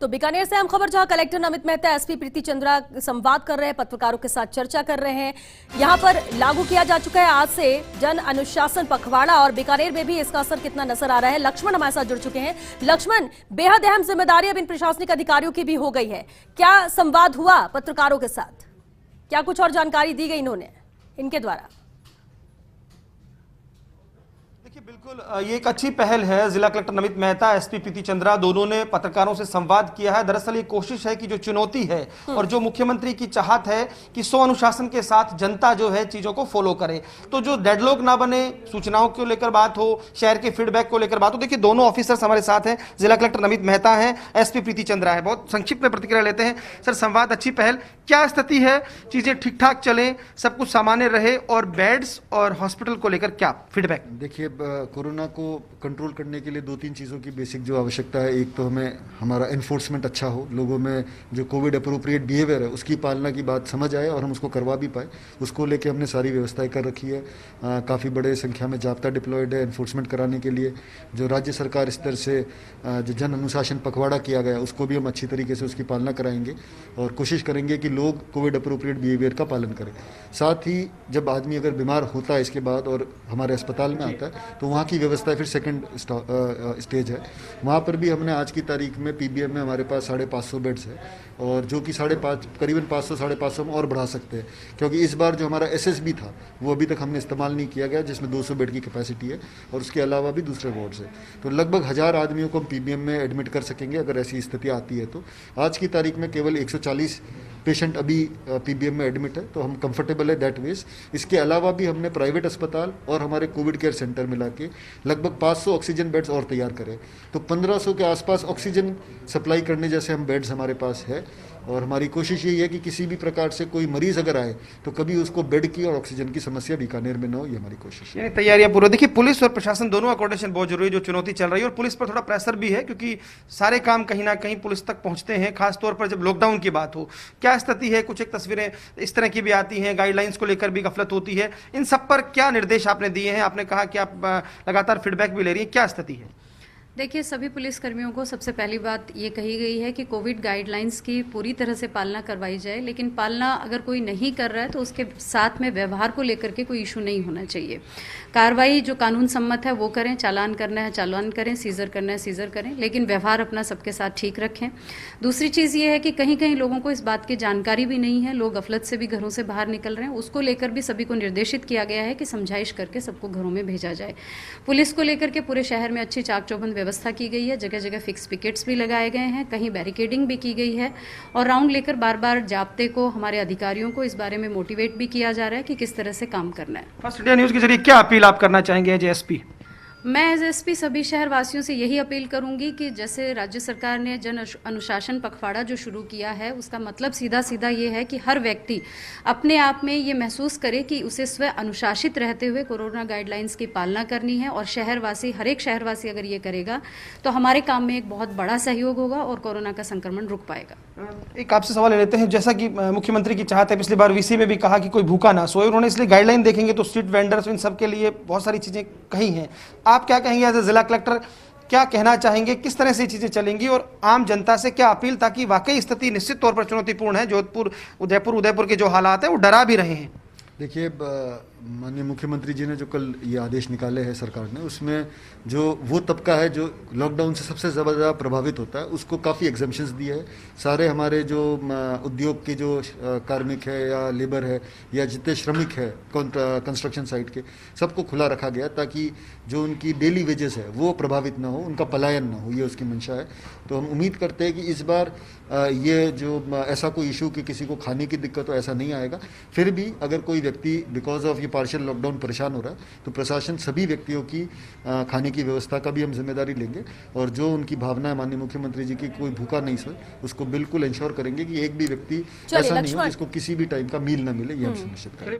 तो बीकानेर से हम खबर, जहां कलेक्टर नमित मेहता एसपी प्रीति चंद्रा संवाद कर रहे हैं, पत्रकारों के साथ चर्चा कर रहे हैं। यहां पर लागू किया जा चुका है आज से जन अनुशासन पखवाड़ा, और बीकानेर में भी इसका असर कितना नजर आ रहा है। लक्ष्मण हमारे साथ जुड़ चुके हैं। लक्ष्मण, बेहद अहम जिम्मेदारी अब इन प्रशासनिक अधिकारियों की भी हो गई है। क्या संवाद हुआ पत्रकारों के साथ? क्या कुछ और जानकारी दी गई इन्होंने इनके द्वारा? बिल्कुल, ये एक अच्छी पहल है। जिला कलेक्टर नमित मेहता, एसपी प्रीति चंद्रा, दोनों ने पत्रकारों से संवाद किया है। दरअसल ये कोशिश है कि जो चुनौती है और जो मुख्यमंत्री की चाहत है कि 100 अनुशासन के साथ जनता जो है चीजों को फॉलो करे, तो जो डेडलॉक ना बने, सूचनाओं को लेकर बात हो, शहर के फीडबैक को लेकर बात हो। देखिए, दोनों ऑफिसर्स हमारे साथ हैं, जिला कलेक्टर नमित मेहता है, एसपी प्रीति चंद्रा है। बहुत संक्षिप्त में प्रतिक्रिया लेते हैं। सर, संवाद अच्छी पहल, क्या स्थिति है, चीजें ठीक ठाक चले, सब कुछ सामान्य रहे, और बेड्स और हॉस्पिटल को लेकर क्या फीडबैक? देखिए, कोरोना को कंट्रोल करने के लिए 2-3 चीज़ों की बेसिक जो आवश्यकता है, एक तो हमें हमारा एनफोर्समेंट अच्छा हो, लोगों में जो कोविड अप्रोप्रिएट बिहेवियर है उसकी पालना की बात समझ आए और हम उसको करवा भी पाए। उसको लेके हमने सारी व्यवस्थाएं कर रखी है। काफ़ी बड़े संख्या में जाब्ता डिप्लॉयड है एनफोर्समेंट कराने के लिए। जो राज्य सरकार स्तर से जो जन अनुशासन पखवाड़ा किया गया उसको भी हम अच्छी तरीके से उसकी पालना कराएंगे और कोशिश करेंगे कि लोग कोविड अप्रोप्रिएट बिहेवियर का पालन करें। साथ ही जब आदमी अगर बीमार होता है इसके बाद और हमारे अस्पताल में आता है तो वहाँ की व्यवस्था फिर सेकंड स्टेज है। वहाँ पर भी हमने आज की तारीख में पीबीएम में हमारे पास 550 बेड्स है, और जो कि करीबन 500-550 हम और बढ़ा सकते हैं, क्योंकि इस बार जो हमारा एसएसबी था वो अभी तक हमने इस्तेमाल नहीं किया गया, जिसमें 200 बेड की कैपेसिटी है, और उसके अलावा भी दूसरे वार्ड्स है। तो लगभग 1000 आदमियों को हम पीबीएम में एडमिट कर सकेंगे अगर ऐसी स्थिति आती है। तो आज की तारीख में केवल 140 पेशेंट अभी पीबीएम में एडमिट है, तो हम कंफर्टेबल है दैट वेज। इसके अलावा भी हमने प्राइवेट अस्पताल और हमारे कोविड केयर सेंटर मिला के लगभग 500 ऑक्सीजन बेड्स और तैयार करें, तो 1500 के आसपास ऑक्सीजन सप्लाई करने जैसे हम बेड्स हमारे पास है। और हमारी कोशिश यही है कि किसी भी प्रकार से कोई मरीज अगर आए तो कभी उसको बेड की और ऑक्सीजन की समस्या बीकानेर में न हो, ये हमारी कोशिश है। तैयारियां पूरी। देखिए, पुलिस और प्रशासन दोनों का कोऑर्डिनेशन बहुत जरूरी है। जो चुनौती चल रही है, और पुलिस पर थोड़ा प्रेशर भी है, क्योंकि सारे काम कहीं ना कहीं पुलिस तक पहुंचते हैं, खासतौर पर जब लॉकडाउन की बात हो। क्या स्थिति है? कुछ एक तस्वीरें इस तरह की भी आती हैं, गाइडलाइंस को लेकर भी गफलत होती है। इन सब पर क्या निर्देश आपने दिए हैं? आपने कहा कि आप लगातार फीडबैक भी ले रही हैं, क्या स्थिति है? देखिए, सभी पुलिसकर्मियों को सबसे पहली बात ये कही गई है कि कोविड गाइडलाइंस की पूरी तरह से पालना करवाई जाए, लेकिन पालना अगर कोई नहीं कर रहा है तो उसके साथ में व्यवहार को लेकर के कोई इशू नहीं होना चाहिए। कार्रवाई जो कानून सम्मत है वो करें, चालान करना है चालान करें, सीजर करना है सीजर करें, लेकिन व्यवहार अपना सबके साथ ठीक रखें। दूसरी चीज़ ये है कि कहीं कहीं लोगों को इस बात की जानकारी भी नहीं है, लोग गफलत से भी घरों से बाहर निकल रहे हैं, उसको लेकर भी सभी को निर्देशित किया गया है कि समझाइश करके सबको घरों में भेजा जाए। पुलिस को लेकर के पूरे शहर में अच्छी चाक चौबंद व्यवस्था की गई है, जगह जगह फिक्स पिकेट्स भी लगाए गए हैं, कहीं बैरिकेडिंग भी की गई है, और राउंड लेकर बार बार जाब्ते को, हमारे अधिकारियों को इस बारे में मोटिवेट भी किया जा रहा है कि किस तरह से काम करना है। फर्स्ट इंडिया न्यूज के जरिए क्या अपील आप करना चाहेंगे एज एसपी? मैं एज एसपी सभी शहरवासियों से यही अपील करूंगी कि जैसे राज्य सरकार ने जन अनुशासन पखवाड़ा जो शुरू किया है, उसका मतलब सीधा सीधा ये है कि हर व्यक्ति अपने आप में ये महसूस करे कि उसे स्वयं अनुशासित रहते हुए कोरोना गाइडलाइंस की पालना करनी है, और शहरवासी, हर एक शहरवासी अगर ये करेगा तो हमारे काम में एक बहुत बड़ा सहयोग होगा और कोरोना का संक्रमण रुक पाएगा। एक आपसे सवाल ले लेते हैं। जैसा कि मुख्यमंत्री की चाहत है, पिछली बार वीसी में भी कहा कि कोई भूखा ना सोए, उन्होंने इसलिए गाइडलाइन देखेंगे तो स्ट्रीट वेंडर्स, इन सब के लिए बहुत सारी चीजें कही हैं। आप क्या कहेंगे एज ए जिला कलेक्टर, क्या कहना चाहेंगे, किस तरह से चीजें चलेंगी, और आम जनता से क्या अपील, ताकि वाकई स्थिति निश्चित तौर पर चुनौतीपूर्ण है, जोधपुर उदयपुर के जो हालात हैं वो डरा भी रहे हैं? देखिए, माननीय मुख्यमंत्री जी ने जो कल ये आदेश निकाले हैं सरकार ने, उसमें जो वो तबका है जो लॉकडाउन से सबसे ज़्यादा प्रभावित होता है उसको काफ़ी एग्जम्पशंस दिए हैं। सारे हमारे जो उद्योग के जो कार्मिक है या लेबर है या जितने श्रमिक है कंस्ट्रक्शन साइट के, सबको खुला रखा गया ताकि जो उनकी डेली वेजेस है वो प्रभावित ना हो, उनका पलायन ना हो, ये उसकी मंशा है। तो हम उम्मीद करते हैं कि इस बार ये जो ऐसा कोई इशू कि किसी को खाने की दिक्कत हो, ऐसा नहीं आएगा। फिर भी अगर कोई व्यक्ति बिकॉज ऑफ ये पार्शियल लॉकडाउन परेशान हो रहा है तो प्रशासन सभी व्यक्तियों की खाने की व्यवस्था का भी हम जिम्मेदारी लेंगे, और जो उनकी भावना है माननीय मुख्यमंत्री जी की कोई भूखा नहीं सोए, उसको बिल्कुल इंश्योर करेंगे कि एक भी व्यक्ति ऐसा नहीं हो जिसको किसी भी टाइम का मील ना मिले, ये हम सुनिश्चित करें।